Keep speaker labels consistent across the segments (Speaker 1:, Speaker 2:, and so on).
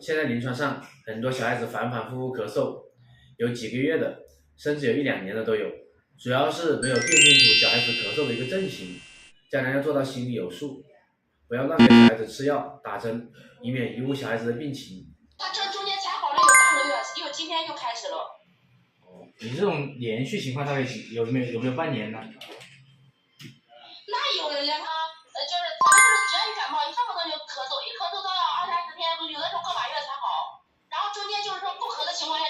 Speaker 1: 现在临床上很多小孩子反反复复咳嗽，有几个月的，甚至有一两年的都有，主要是没有辨清楚小孩子咳嗽的一个症型，家长要做到心里有数，不要乱给小孩子吃药打针，以免贻误小孩子的病情。
Speaker 2: 他这中间才好了有半个月，又今天又开始了。
Speaker 3: 你这种连续情况大概有没有半年呢？
Speaker 2: 那有人家他就是反正就是只要一感冒，一上课就咳嗽，一咳嗽到20-30天，有的时候个把月才好。然后中间就是说不咳的情况下，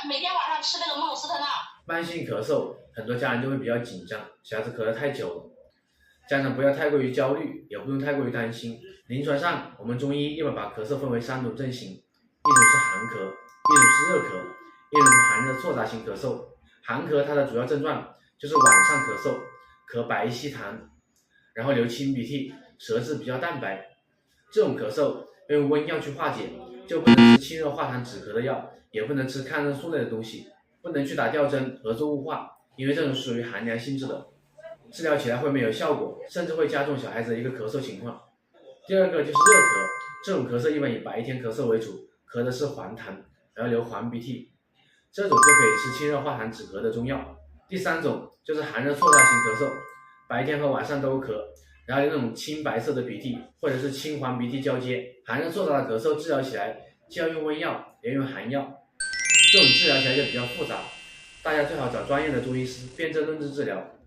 Speaker 2: 每天晚上吃那个孟斯特钠。
Speaker 1: 慢性咳嗽，很多家人就会比较紧张，小孩子咳得太久了。家长不要太过于焦虑，也不用太过于担心。临床上，我们中医一般把咳嗽分为3种症型，一种是寒咳，一种是热咳，一种是寒热错杂型咳嗽。寒咳它的主要症状就是晚上咳嗽，咳白稀痰，然后流清鼻涕，舌质比较淡白。这种咳嗽要用温药去化解，就不能吃清热化痰止咳的药，也不能吃抗生素类的东西，不能去打吊针和做雾化，因为这种属于寒凉性质的，治疗起来会没有效果，甚至会加重小孩子的一个咳嗽情况。第二个就是热咳，这种咳嗽一般以白天咳嗽为主，咳的是黄痰，然后流黄鼻涕，这种就可以吃清热化痰止咳的中药。第三种就是寒热错杂型咳嗽，白天和晚上都咳，然后有那种青白色的鼻涕或者是青黄鼻涕交接，寒热错杂的咳嗽治疗起来既要用温药也要用寒药，这种治疗起来就比较复杂，大家最好找专业的中医师辨证论治治疗。